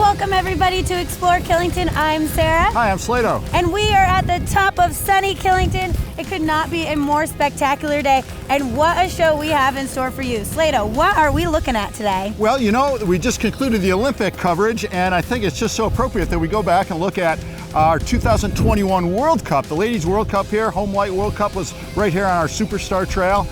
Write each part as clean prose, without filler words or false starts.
Welcome everybody to Explore Killington. I'm Sarah. Hi, I'm Slato. And we are at the top of sunny Killington. It could not be a more spectacular day. And what a show we have in store for you. Slato, what are we looking at today? Well, you know, we just concluded the Olympic coverage, and I think it's just so appropriate that we go back and look at our 2021 World Cup. The Ladies World Cup here, Home White World Cup was right here on our Superstar Trail.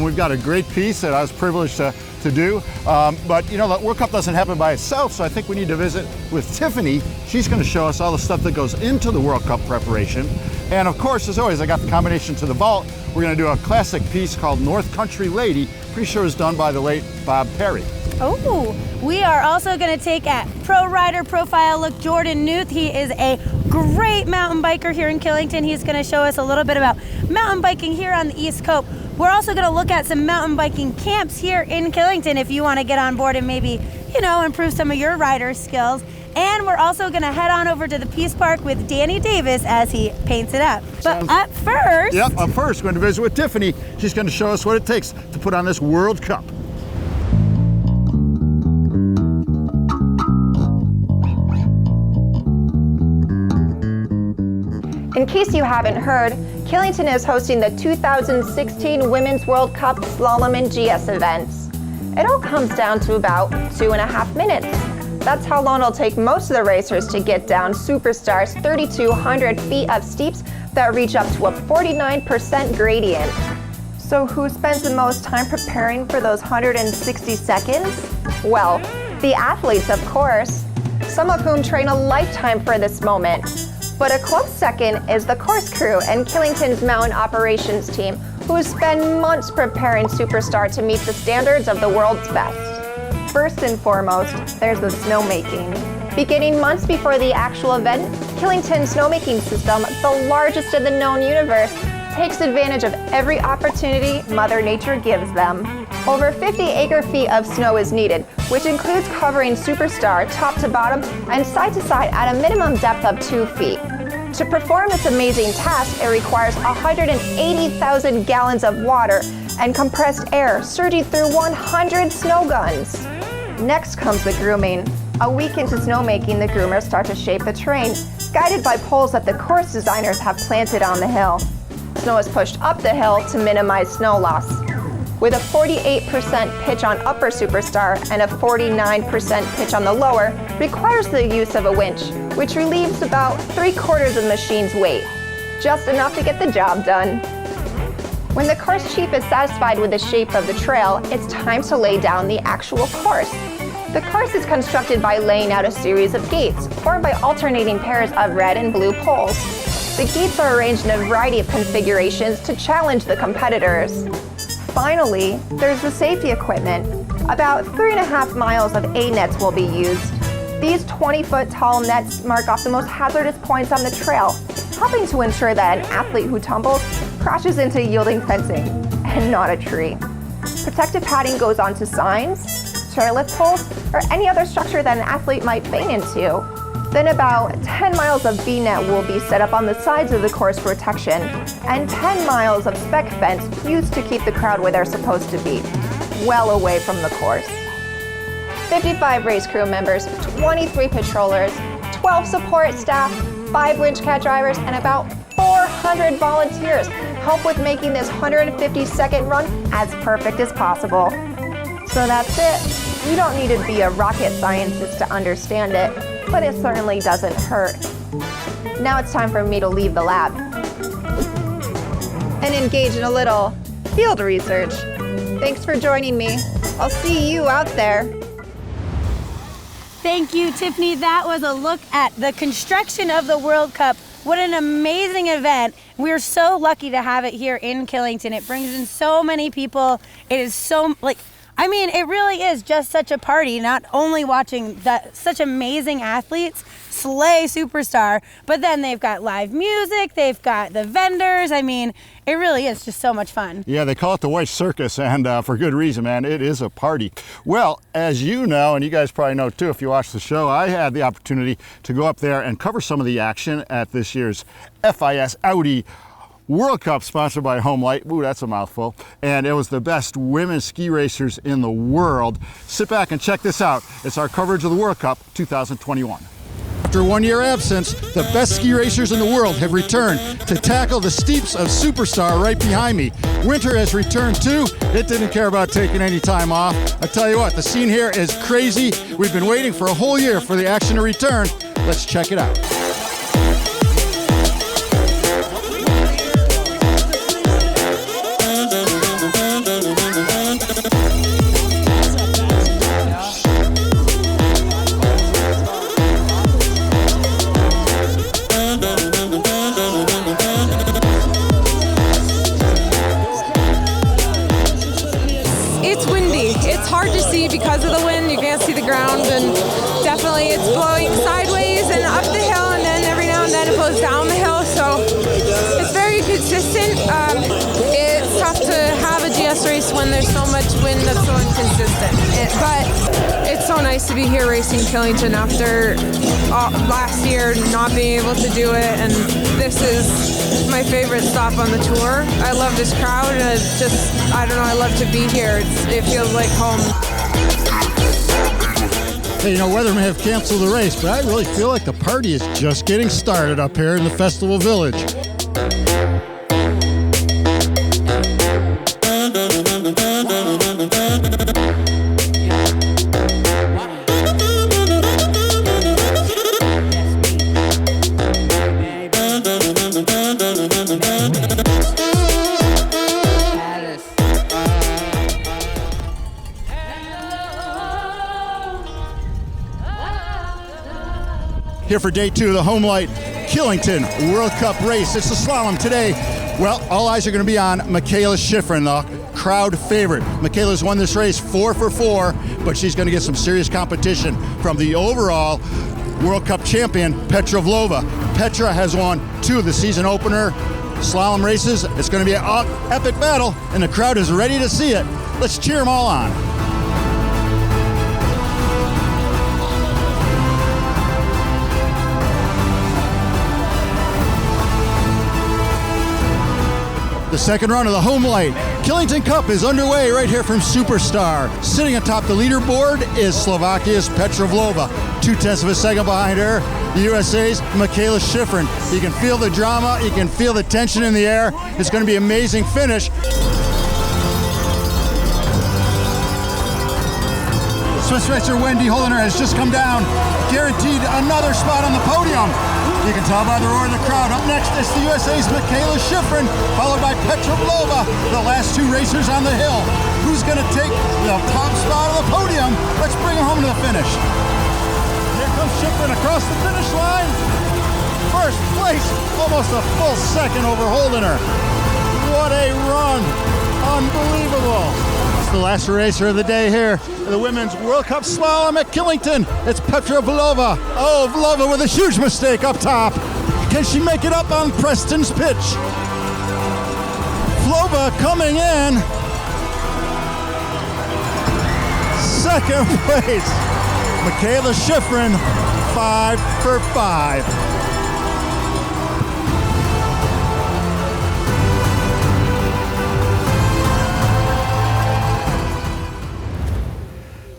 We've got a great piece that I was privileged to do. But you know, the World Cup doesn't happen by itself, so I think we need to visit with Tiffany. She's going to show us all the stuff that goes into the World Cup preparation. And of course, as always, I got the combination to the vault. We're going to do a classic piece called North Country Lady. Pretty sure it was done by the late Bob Perry. Oh, we are also going to take a pro rider profile look. Jordan Newth, he is a great mountain biker here in Killington. He's going to show us a little bit about mountain biking here on the East Coast. We're also going to look at some mountain biking camps here in Killington if you want to get on board and maybe, you know, improve some of your rider skills. And we're also going to head on over to the Peace Park with Danny Davis as he paints it up. But up first... Yep, up first, we're going to visit with Tiffany. She's going to show us what it takes to put on this World Cup. In case you haven't heard, Killington is hosting the 2016 Women's World Cup Slalom and GS events. It all comes down to about 2.5 minutes. That's how long it'll take most of the racers to get down Superstar's 3,200 feet of steeps that reach up to a 49% gradient. So who spends the most time preparing for those 160 seconds? Well, the athletes, of course, some of whom train a lifetime for this moment. But a close second is the course crew and Killington's mountain operations team, who spend months preparing Superstar to meet the standards of the world's best. First and foremost, there's the snowmaking. Beginning months before the actual event, Killington's snowmaking system, the largest in the known universe, takes advantage of every opportunity Mother Nature gives them. Over 50 acre-feet of snow is needed, which includes covering Superstar top to bottom and side to side at a minimum depth of 2 feet. To perform this amazing task, it requires 180,000 gallons of water and compressed air surging through 100 snow guns. Next comes the grooming. A week into snowmaking, the groomers start to shape the terrain, guided by poles that the course designers have planted on the hill. Snow is pushed up the hill to minimize snow loss. With a 48% pitch on upper Superstar and a 49% pitch on the lower, requires the use of a winch, which relieves about 3/4 of the machine's weight. Just enough to get the job done. When the course chief is satisfied with the shape of the trail, it's time to lay down the actual course. The course is constructed by laying out a series of gates, formed by alternating pairs of red and blue poles. The gates are arranged in a variety of configurations to challenge the competitors. Finally, there's the safety equipment. About 3.5 miles of A-nets will be used. These 20-foot tall nets mark off the most hazardous points on the trail, helping to ensure that an athlete who tumbles crashes into yielding fencing and not a tree. Protective padding goes onto signs, chairlift poles, or any other structure that an athlete might bang into. Then about 10 miles of B-net will be set up on the sides of the course for protection, and 10 miles of spec fence used to keep the crowd where they're supposed to be, well away from the course. 55 race crew members, 23 patrollers, 12 support staff, 5 winch cat drivers, and about 400 volunteers help with making this 150-second run as perfect as possible. So that's it. You don't need to be a rocket scientist to understand it, but it certainly doesn't hurt. Now it's time for me to leave the lab and engage in a little field research. Thanks for joining me. I'll see you out there. Thank you, Tiffany. That was a look at the construction of the World Cup. What an amazing event. We're so lucky to have it here in Killington. It brings in so many people. It is so, it really is just such a party, not only watching such amazing athletes slay Superstar, but then they've got live music, they've got the vendors. It really is just so much fun. Yeah, they call it the White Circus, and for good reason, man. It is a party. Well, as you know, and you guys probably know too if you watch the show, I had the opportunity to go up there and cover some of the action at this year's FIS Audi World Cup sponsored by Homelight. Ooh, that's a mouthful. And it was the best women's ski racers in the world. Sit back and check this out. It's our coverage of the World Cup 2021. After 1 year absence, the best ski racers in the world have returned to tackle the steeps of Superstar right behind me. Winter has returned too. It didn't care about taking any time off. I tell you what, the scene here is crazy. We've been waiting for a whole year for the action to return. Let's check it out. Because of the wind, you can't see the ground, and definitely it's blowing sideways and up the hill, and then every now and then it blows down the hill, so it's very consistent. It's tough to have a GS race when there's so much wind that's so inconsistent, but it's so nice to be here racing Killington after last year not being able to do it, and this is my favorite stop on the tour. I love this crowd, and it's just, I don't know, I love to be here. It feels like home. Hey, you know, weather may have canceled the race, but I really feel like the party is just getting started up here in the Festival Village. Here for day 2 of the Homelight Killington World Cup race. It's the slalom today. Well, all eyes are going to be on Michaela Schifrin, the crowd favorite. Michaela's won this race 4 for 4, but she's going to get some serious competition from the overall World Cup champion, Petra Vlhova. Petra has won 2 of the season opener slalom races. It's going to be an epic battle, and the crowd is ready to see it. Let's cheer them all on. The second run of the Homelight Killington Cup is underway right here from Superstar. Sitting atop the leaderboard is Slovakia's Petra Vlhova. 0.2 of a second behind her, the USA's Michaela Schifrin. You can feel the drama, you can feel the tension in the air. It's going to be an amazing finish. Swiss racer Wendy Holdner has just come down, guaranteed another spot on the podium. You can tell by the roar of the crowd. Up next is the USA's Michaela Schifrin, followed by Petra Vlhova, the last 2 racers on the hill. Who's going to take the top spot of the podium? Let's bring her home to the finish. Here comes Schifrin across the finish line. First place, almost a full second over Holdner. What a run. Unbelievable. It's the last racer of the day here. The Women's World Cup Slalom at Killington. It's Petra Vlhova. Oh, Vlhova with a huge mistake up top. Can she make it up on Preston's pitch? Vlhova coming in. Second place. Michaela Schifrin, 5 for 5.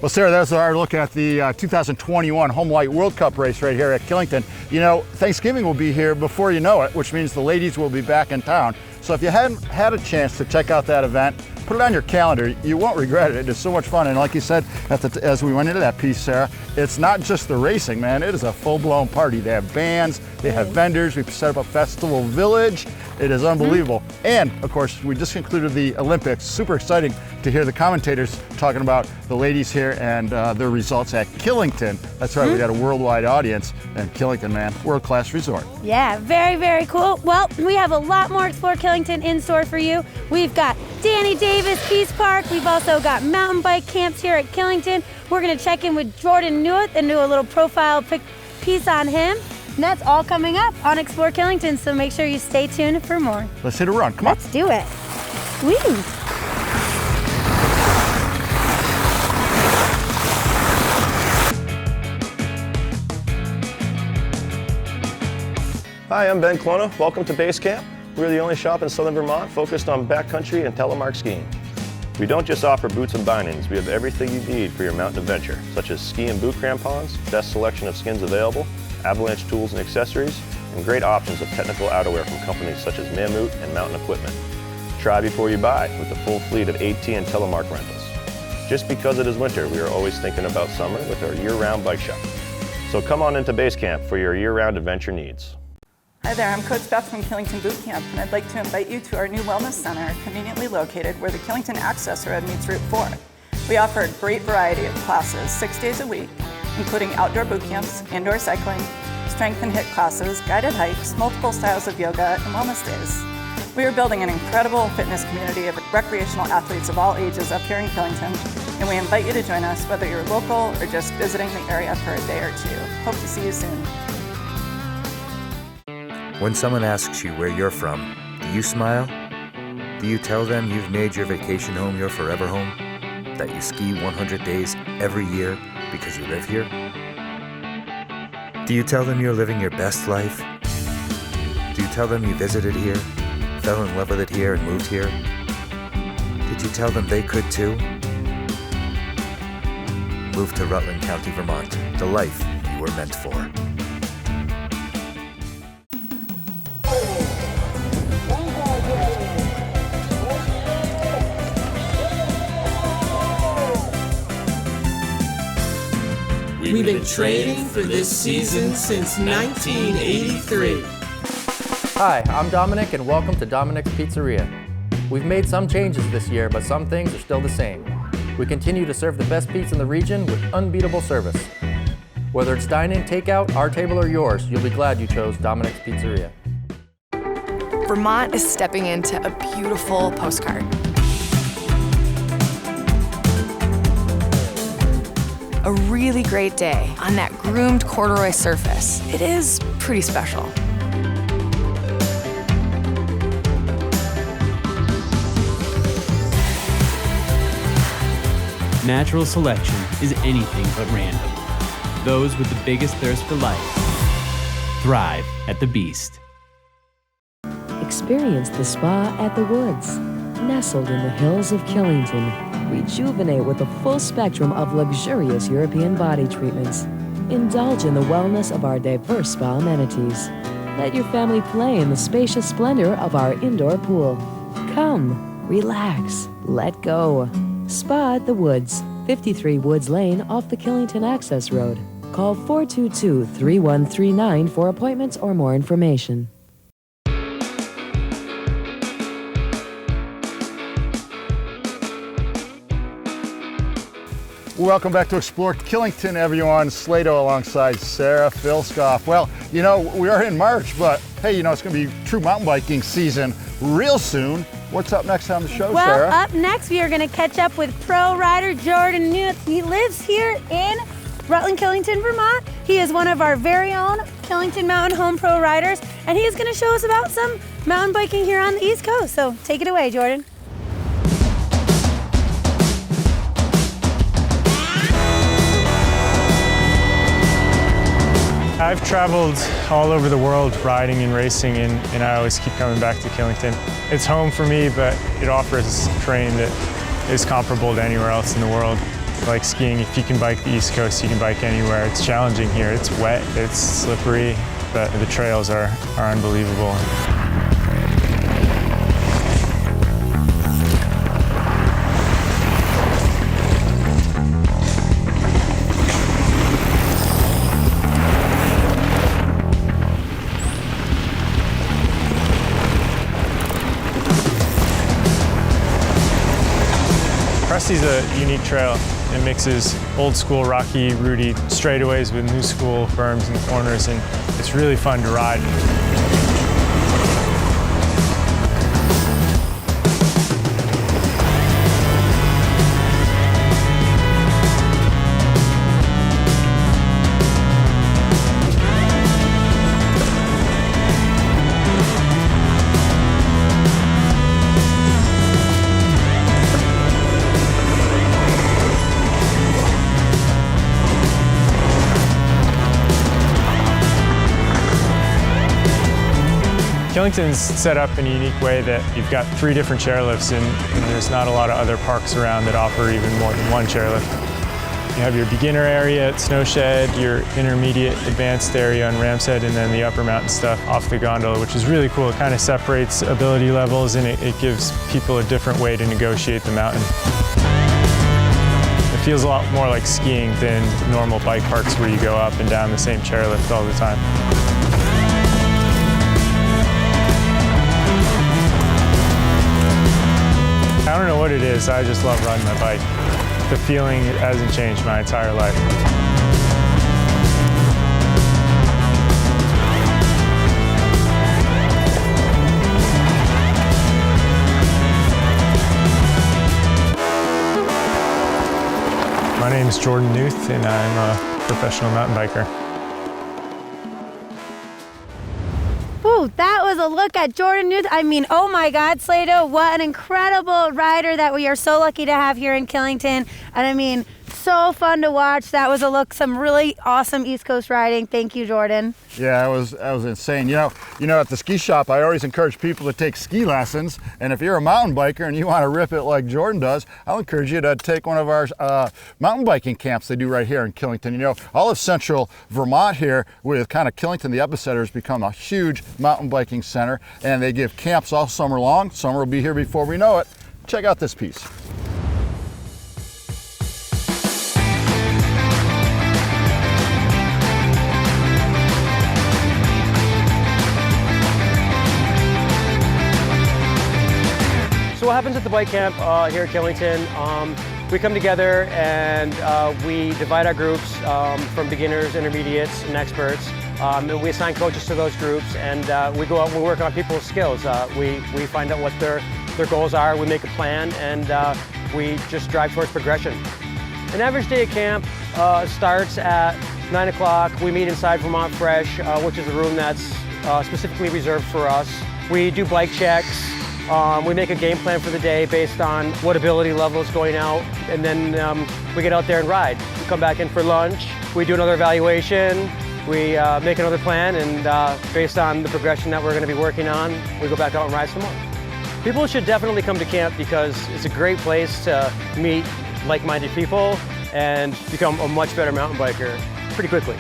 Well, Sarah, that's our look at the 2021 Homelight World Cup race right here at Killington. You know, Thanksgiving will be here before you know it, which means the ladies will be back in town. So if you hadn't had a chance to check out that event, put it on your calendar. You won't regret it. It is so much fun. And like you said, as we went into that piece, Sarah, it's not just the racing, man. It is a full-blown party. They have bands, they have vendors. We've set up a festival village. It is unbelievable. And, of course, we just concluded the Olympics. Super exciting to hear the commentators talking about the ladies here and their results at Killington. That's right, we got a worldwide audience. And Killington, man, world-class resort. Yeah, very, very cool. Well, we have a lot more Explore Killington in store for you. We've got Danny Davis Peace Park. We've also got mountain bike camps here at Killington. We're going to check in with Jordan Newth and do a little profile piece on him. And that's all coming up on Explore Killington, so make sure you stay tuned for more. Let's hit a run. Come on. Let's do it. Woo! Hi, I'm Ben Clona. Welcome to Base Camp. We're the only shop in southern Vermont focused on backcountry and telemark skiing. We don't just offer boots and bindings, we have everything you need for your mountain adventure, such as ski and boot crampons, best selection of skins available, avalanche tools and accessories, and great options of technical outerwear from companies such as Mammut and Mountain Equipment. Try before you buy with a full fleet of AT and telemark rentals. Just because it is winter, we are always thinking about summer with our year-round bike shop. So come on into Base Camp for your year-round adventure needs. Hi there, I'm Coach Beth from Killington Bootcamp, and I'd like to invite you to our new wellness center, conveniently located where the Killington Access Road meets Route 4. We offer a great variety of classes 6 days a week, including outdoor boot camps, indoor cycling, strength and HIIT classes, guided hikes, multiple styles of yoga, and wellness days. We are building an incredible fitness community of recreational athletes of all ages up here in Killington, and we invite you to join us whether you're local or just visiting the area for a day or two. Hope to see you soon. When someone asks you where you're from, do you smile? Do you tell them you've made your vacation home your forever home? That you ski 100 days every year because you live here? Do you tell them you're living your best life? Do you tell them you visited here, fell in love with it here, and moved here? Did you tell them they could too? Move to Rutland County, Vermont, the life you were meant for. We've been training for this season since 1983. Hi, I'm Dominic and welcome to Dominic's Pizzeria. We've made some changes this year, but some things are still the same. We continue to serve the best pizza in the region with unbeatable service. Whether it's dine-in, takeout, our table, or yours, you'll be glad you chose Dominic's Pizzeria. Vermont is stepping into a beautiful postcard. A really great day on that groomed corduroy surface. It is pretty special. Natural selection is anything but random. Those with the biggest thirst for life thrive at the Beast. Experience the spa at the Woods. Nestled in the hills of Killington, rejuvenate with a full spectrum of luxurious European body treatments. Indulge in the wellness of our diverse spa amenities. Let your family play in the spacious splendor of our indoor pool. Come, relax, let go. Spa at the Woods, 53 Woods Lane off the Killington Access Road. Call 422-3139 for appointments or more information. Welcome back to Explore Killington, everyone. Slato alongside Sarah Filskoff. Well, you know, we are in March, but hey, you know, it's going to be true mountain biking season real soon. What's up next on the show, well, Sarah? Well, up next, we are going to catch up with pro rider Jordan Nuth. He lives here in Rutland, Killington, Vermont. He is one of our very own Killington Mountain Home Pro riders, and he is going to show us about some mountain biking here on the East Coast. So take it away, Jordan. I've traveled all over the world riding and racing, and I always keep coming back to Killington. It's home for me, but it offers terrain that is comparable to anywhere else in the world. Like skiing, if you can bike the East Coast, you can bike anywhere. It's challenging here. It's wet, it's slippery, but the trails are unbelievable. Crusty's a unique trail. It mixes old school rocky, rooty straightaways with new school berms and corners, and it's really fun to ride. Killington's set up in a unique way that you've got 3 different chairlifts, and there's not a lot of other parks around that offer even more than 1 chairlift. You have your beginner area at Snowshed, your intermediate advanced area on Ram's Head, and then the upper mountain stuff off the gondola, which is really cool. It kind of separates ability levels, and it gives people a different way to negotiate the mountain. It feels a lot more like skiing than normal bike parks where you go up and down the same chairlift all the time. I don't know what it is, I just love riding my bike. The feeling hasn't changed my entire life. My name is Jordan Newth, and I'm a professional mountain biker. Ooh, that was a look at Jordan Newth. I mean, oh my God, Slato, what an incredible rider that we are so lucky to have here in Killington. And I mean, so fun to watch. That was a look, some really awesome East Coast riding. Thank you, Jordan. Yeah, that was insane. You know, at the ski shop, I always encourage people to take ski lessons. And if you're a mountain biker and you want to rip it like Jordan does, I'll encourage you to take one of our mountain biking camps they do right here in Killington. You know, all of central Vermont here, with kind of Killington, the epicenter, has become a huge mountain biking center. And they give camps all summer long. Summer will be here before we know it. Check out this piece. So what happens at the bike camp here at Killington, we come together and we divide our groups from beginners, intermediates, and experts. And we assign coaches to those groups, and we go out and we work on people's skills. We find out what their goals are, we make a plan, and we just drive towards progression. An average day at camp starts at 9 o'clock. We meet inside Vermont Fresh, which is a room that's specifically reserved for us. We do bike checks. We make a game plan for the day based on what ability level is going out, and then we get out there and ride. We come back in for lunch, we do another evaluation, we make another plan, and based on the progression that we're going to be working on, we go back out and ride some more. People should definitely come to camp because it's a great place to meet like-minded people and become a much better mountain biker pretty quickly.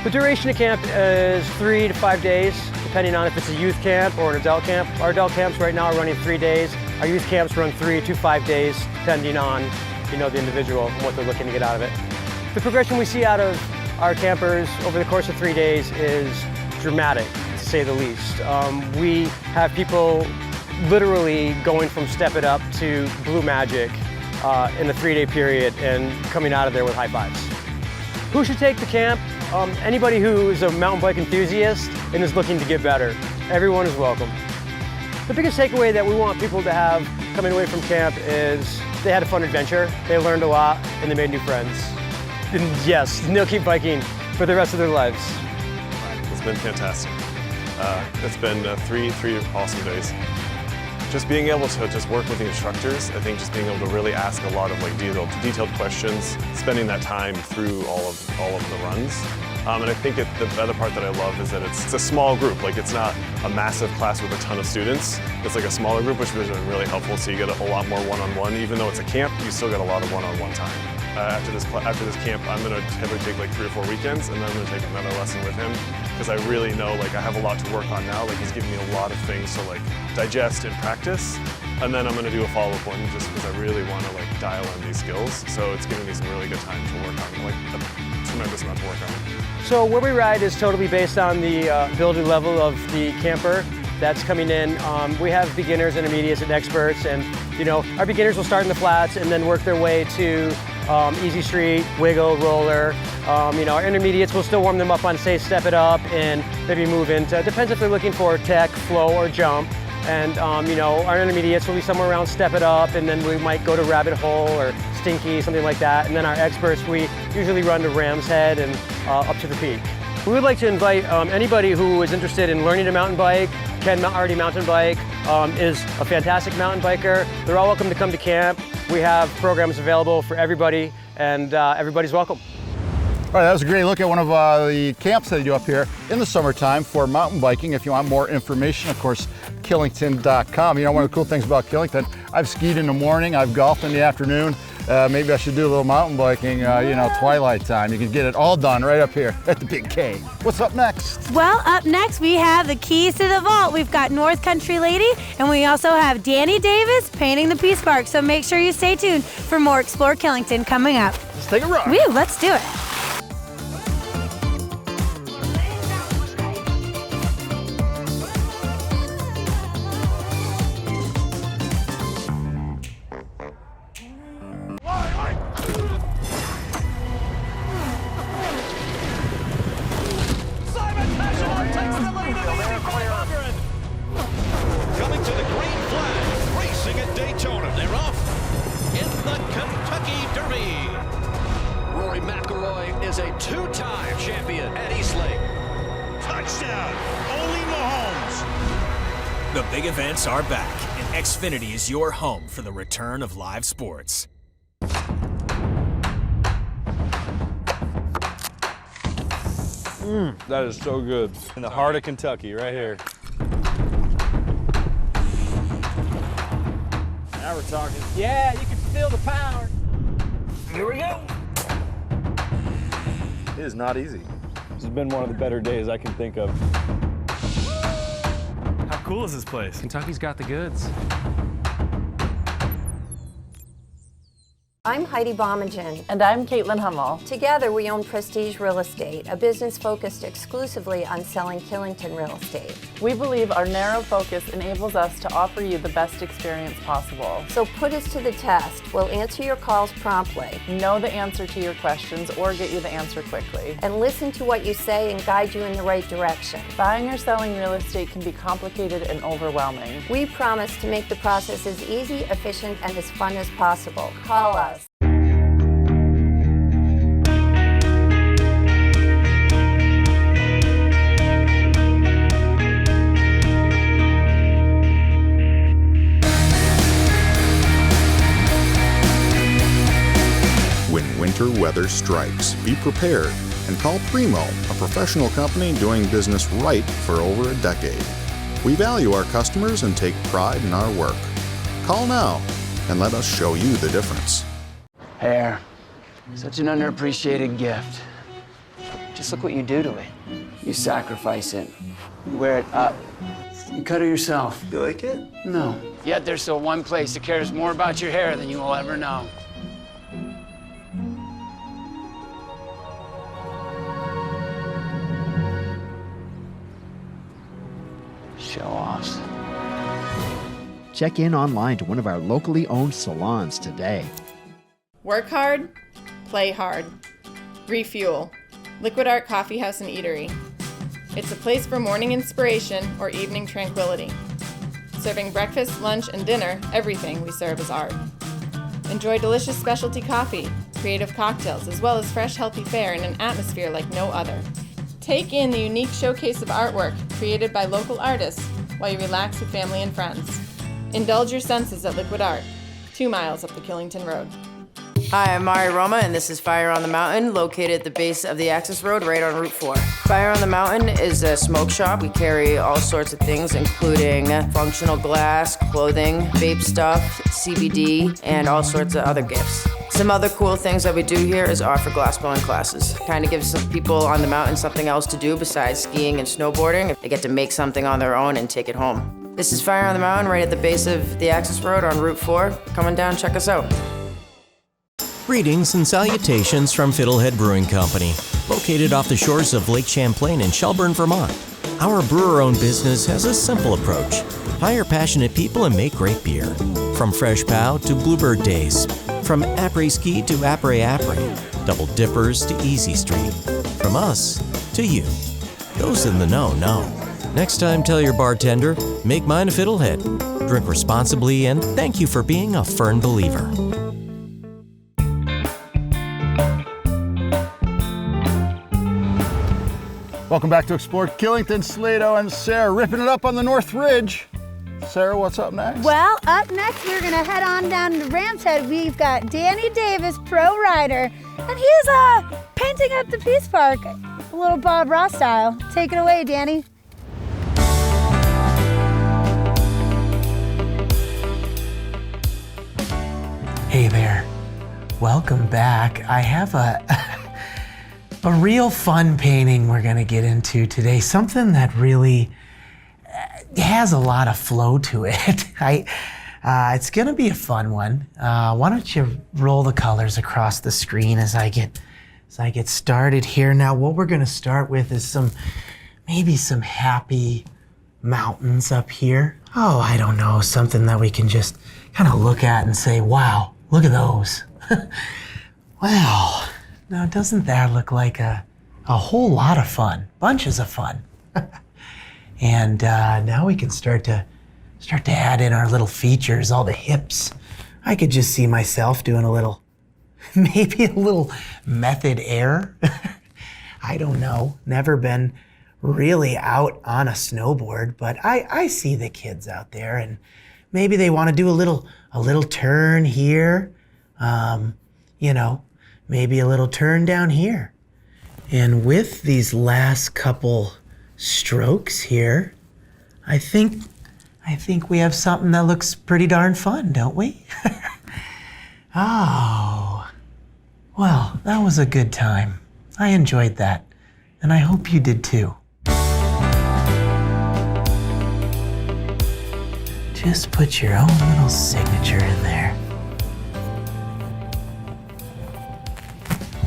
The duration of camp is 3 to 5 days, depending on if it's a youth camp or an adult camp. Our adult camps right now are running 3 days. Our youth camps run 3 to 5 days, depending on the individual and what they're looking to get out of it. The progression we see out of our campers over the course of 3 days is dramatic, to say the least. We have people literally going from Step It Up to Blue Magic in a 3-day period and coming out of there with high fives. Who should take the camp? Anybody who is a mountain bike enthusiast and is looking to get better. Everyone is welcome. The biggest takeaway that we want people to have coming away from camp is they had a fun adventure, they learned a lot, and they made new friends. And yes, they'll keep biking for the rest of their lives. It's been fantastic. It's been three awesome days. Just being able to just work with the instructors, I think just being able to really ask a lot of detailed questions, spending that time through all of the runs. And I think the other part that I love is that it's a small group. Like, it's not a massive class with a ton of students. It's like a smaller group, which has been really helpful. So you get a lot more one-on-one. Even though it's a camp, you still get a lot of one-on-one time. After this camp, I'm gonna probably take like 3 or 4 weekends, and then I'm gonna take another lesson with him, because I really know I have a lot to work on now. Like, he's giving me a lot of things to digest and practice, and then I'm gonna do a follow-up one just because I really want to dial in these skills. So it's giving me some really good time to work on, a tremendous amount to work on. So where we ride is totally based on the ability level of the camper that's coming in. We have beginners, intermediates, and experts, and our beginners will start in the flats and then work their way to easy street, wiggle, roller. Our intermediates will still warm them up on, say, Step It Up, and maybe move into, depends if they're looking for tech, flow, or jump. And our intermediates will be somewhere around Step It Up, and then we might go to Rabbit Hole or Stinky, something like that. And then our experts, we usually run to Ram's Head and up to the peak. We would like to invite anybody who is interested in learning to mountain bike, can already mountain bike, is a fantastic mountain biker. They're all welcome to come to camp. We have programs available for everybody, and everybody's welcome. right, that was a great look at one of the camps that they do up here in the summertime for mountain biking. If you want more information, of course, Killington.com. You know, one of the cool things about Killington, I've skied in the morning, I've golfed in the afternoon. Maybe I should do a little mountain biking, twilight time. You can get it all done right up here at the Big K. What's up next? Well, up next we have the keys to the vault. We've got North Country Lady, and we also have Danny Davis painting the Peace Park. So make sure you stay tuned for more Explore Killington coming up. Let's take a run. Woo, let's do it. Coming to the green flag, racing at Daytona. They're off in the Kentucky Derby. Rory McIlroy is a two-time champion at Eastlake. Touchdown, only Mahomes. The big events are back, and Xfinity is your home for the return of live sports. That is so good. In the heart of Kentucky, right here. Now we're talking. Yeah, you can feel the power. Here we go. It is not easy. This has been one of the better days I can think of. How cool is this place? Kentucky's got the goods. I'm Heidi Bomagen. And I'm Caitlin Hummel. Together we own Prestige Real Estate, a business focused exclusively on selling Killington real estate. We believe our narrow focus enables us to offer you the best experience possible. So put us to the test. We'll answer your calls promptly. Know the answer to your questions or get you the answer quickly. And listen to what you say and guide you in the right direction. Buying or selling real estate can be complicated and overwhelming. We promise to make the process as easy, efficient, and as fun as possible. Call us. When winter weather strikes, be prepared and call Primo, a professional company doing business right for over a decade. We value our customers and take pride in our work. Call now and let us show you the difference. Hair. Such an underappreciated gift. Just look what you do to it. You sacrifice it. You wear it up. You cut it yourself. You like it? No. Yet there's still one place that cares more about your hair than you will ever know. Show-offs. Check in online to one of our locally owned salons today. Work hard, play hard. Refuel. Liquid Art Coffee House and Eatery. It's a place for morning inspiration or evening tranquility. Serving breakfast, lunch, and dinner, everything we serve is art. Enjoy delicious specialty coffee, creative cocktails, as well as fresh, healthy fare in an atmosphere like no other. Take in the unique showcase of artwork created by local artists while you relax with family and friends. Indulge your senses at Liquid Art, 2 miles up the Killington Road. Hi, I'm Mari Roma, and this is Fire on the Mountain, located at the base of the access road right on Route 4. Fire on the Mountain is a smoke shop. We carry all sorts of things, including functional glass, clothing, vape stuff, CBD, and all sorts of other gifts. Some other cool things that we do here is offer glass blowing classes. Kind of gives some people on the mountain something else to do besides skiing and snowboarding. They get to make something on their own and take it home. This is Fire on the Mountain right at the base of the access road on Route 4. Come on down, check us out. Greetings and salutations from Fiddlehead Brewing Company, located off the shores of Lake Champlain in Shelburne, Vermont. Our brewer-owned business has a simple approach. Hire passionate people and make great beer. From Fresh Pow to Bluebird Days. From après-ski to après-après. Double dippers to Easy Street. From us to you. Those in the know know. Next time, tell your bartender, make mine a Fiddlehead. Drink responsibly and thank you for being a Fern believer. Welcome back to Explore Killington. Slato and Sarah ripping it up on the North Ridge. Sarah, what's up next? Well, up next, we're gonna head on down to Ram's Head. We've got Danny Davis, pro rider, and he's painting up the Peace Park, a little Bob Ross style. Take it away, Danny. Hey there, welcome back. I have a real fun painting we're gonna get into today, something that really has a lot of flow to it. It's gonna be a fun one. Why don't you roll the colors across the screen as I get started here. Now, what we're gonna start with is maybe some happy mountains up here. Oh, I don't know, something that we can just kind of look at and say, wow, look at those. Well, now doesn't that look like a whole lot of fun, bunches of fun? And now we can start to add in our little features, all the hips. I could just see myself doing maybe a little method error. I don't know, never been really out on a snowboard, but I see the kids out there and maybe they want to do a little turn here, maybe a little turn down here. And with these last couple strokes here, I think we have something that looks pretty darn fun, don't we? Oh, well, that was a good time. I enjoyed that, and I hope you did too. Just put your own little signature in there.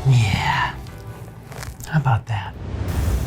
Yeah, how about that?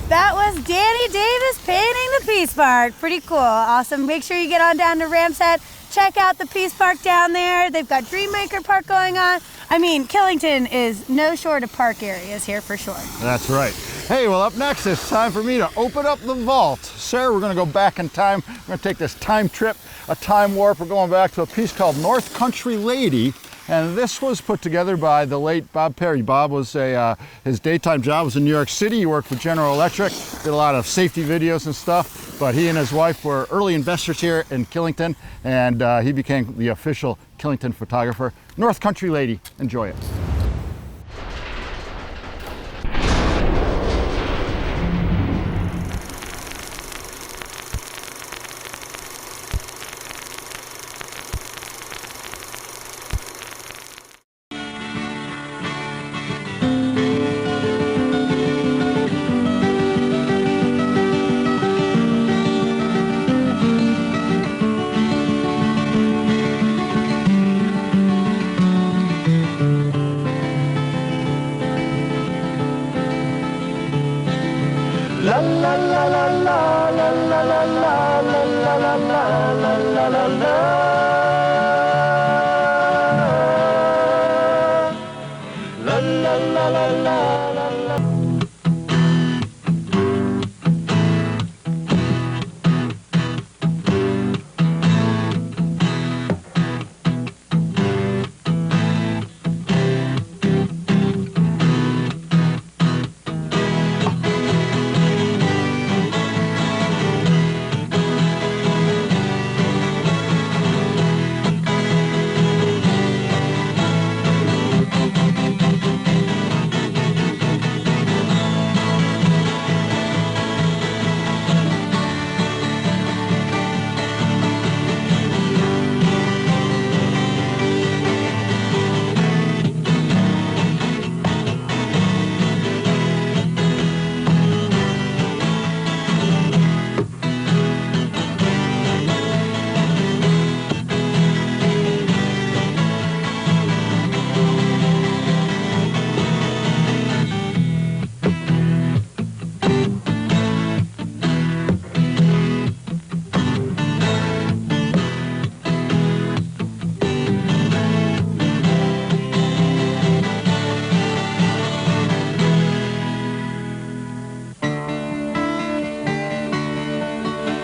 That was Danny Davis painting the Peace Park. Pretty cool, awesome. Make sure you get on down to Ram's Head. Check out the Peace Park down there. They've got Dreammaker Park going on. I mean, Killington is no short of park areas here for sure. That's right. Hey, well, up next, it's time for me to open up the vault. Sarah, we're gonna go back in time. We're gonna take this time trip, a time warp. We're going back to a piece called North Country Lady. And this was put together by the late Bob Perry. Bob was his daytime job was in New York City. He worked for General Electric, did a lot of safety videos and stuff. But he and his wife were early investors here in Killington, and he became the official Killington photographer. North Country Lady, enjoy it.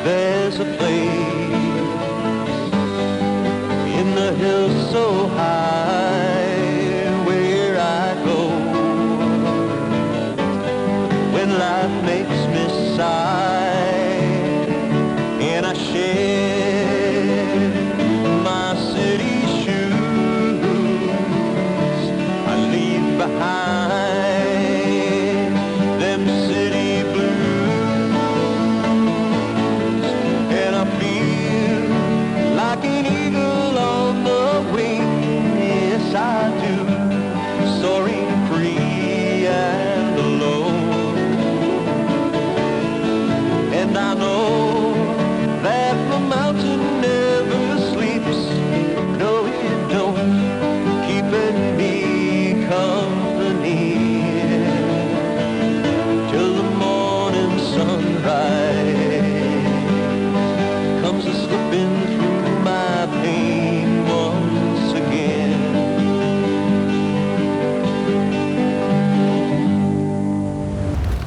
There's a place in the hills so high where I go when life makes me sigh, and I shed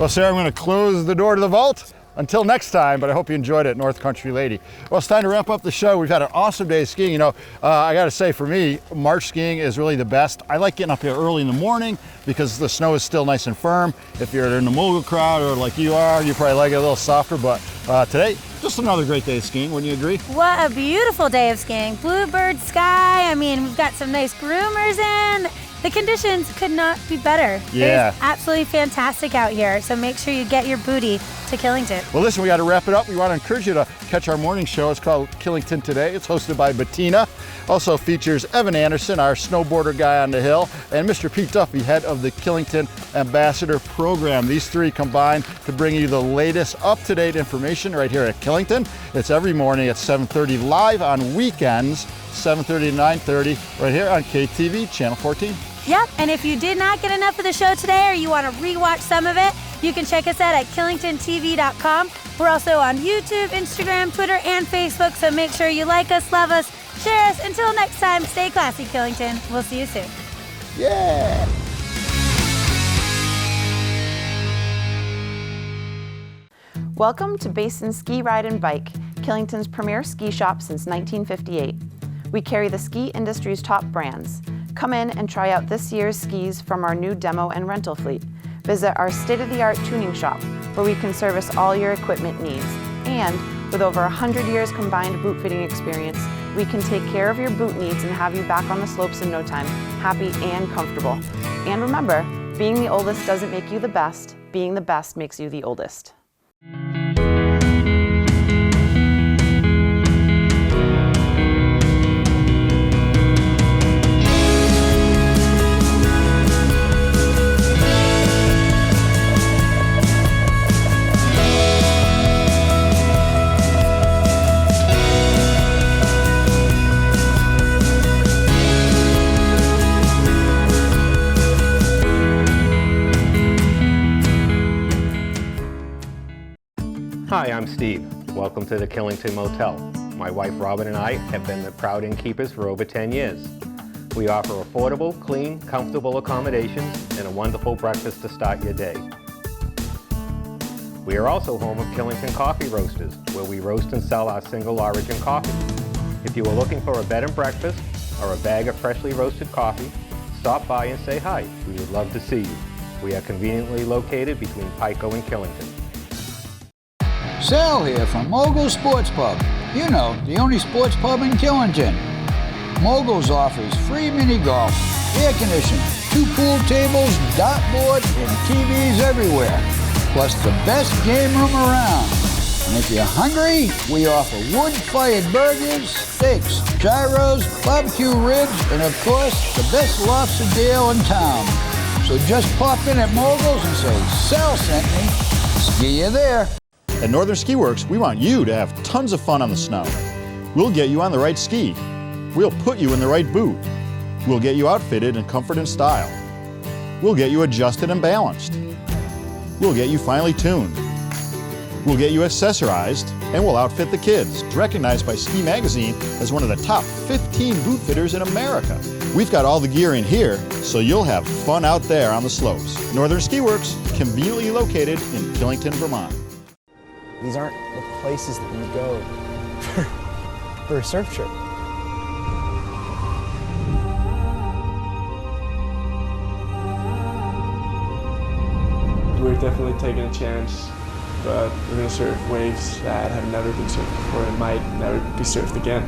Well, Sarah, I'm going to close the door to the vault. Until next time, but I hope you enjoyed it, North Country Lady. Well, it's time to wrap up the show. We've had an awesome day of skiing. You know, I got to say, for me, March skiing is really the best. I like getting up here early in the morning because the snow is still nice and firm. If you're in the mogul crowd or like you are, you probably like it a little softer. But today, just another great day of skiing. Wouldn't you agree? What a beautiful day of skiing. Bluebird sky. I mean, we've got some nice groomers in. The conditions could not be better. Yeah. It's absolutely fantastic out here. So make sure you get your booty to Killington. Well, listen, we got to wrap it up. We want to encourage you to catch our morning show. It's called Killington Today. It's hosted by Bettina. Also features Evan Anderson, our snowboarder guy on the hill, and Mr. Pete Duffy, head of the Killington Ambassador Program. These three combine to bring you the latest up-to-date information right here at Killington. It's every morning at 7:30 live on weekends, 7:30 to 9:30, right here on KTV, Channel 14. Yep, and if you did not get enough of the show today or you want to rewatch some of it, you can check us out at KillingtonTV.com. We're also on YouTube, Instagram, Twitter, and Facebook, so make sure you like us, love us, share us. Until next time, stay classy, Killington. We'll see you soon. Yeah! Welcome to Basin Ski Ride and Bike, Killington's premier ski shop since 1958. We carry the ski industry's top brands. Come in and try out this year's skis from our new demo and rental fleet. Visit our state-of-the-art tuning shop, where we can service all your equipment needs. And with over 100 years combined boot fitting experience, we can take care of your boot needs and have you back on the slopes in no time, happy and comfortable. And remember, being the oldest doesn't make you the best. Being the best makes you the oldest. Hi, I'm Steve. Welcome to the Killington Motel. My wife Robin and I have been the proud innkeepers for over 10 years. We offer affordable, clean, comfortable accommodations and a wonderful breakfast to start your day. We are also home of Killington Coffee Roasters, where we roast and sell our single origin coffee. If you are looking for a bed and breakfast or a bag of freshly roasted coffee, stop by and say hi. We would love to see you. We are conveniently located between Pico and Killington. Sal here from Mogul Sports Pub. You know, the only sports pub in Killington. Mogul's offers free mini golf, air conditioning, 2 pool tables, dartboard, and TVs everywhere. Plus the best game room around. And if you're hungry, we offer wood-fired burgers, steaks, gyros, barbecue ribs, and of course, the best lobster deal in town. So just pop in at Mogul's and say, Sal sent me. See you there. At Northern Ski Works, we want you to have tons of fun on the snow. We'll get you on the right ski. We'll put you in the right boot. We'll get you outfitted in comfort and style. We'll get you adjusted and balanced. We'll get you finely tuned. We'll get you accessorized, and we'll outfit the kids. Recognized by Ski Magazine as one of the top 15 boot fitters in America. We've got all the gear in here, so you'll have fun out there on the slopes. Northern Ski Works, conveniently located in Killington, Vermont. These aren't the places that you go for a surf trip. We're definitely taking a chance, but we're going to surf waves that have never been surfed before and might never be surfed again.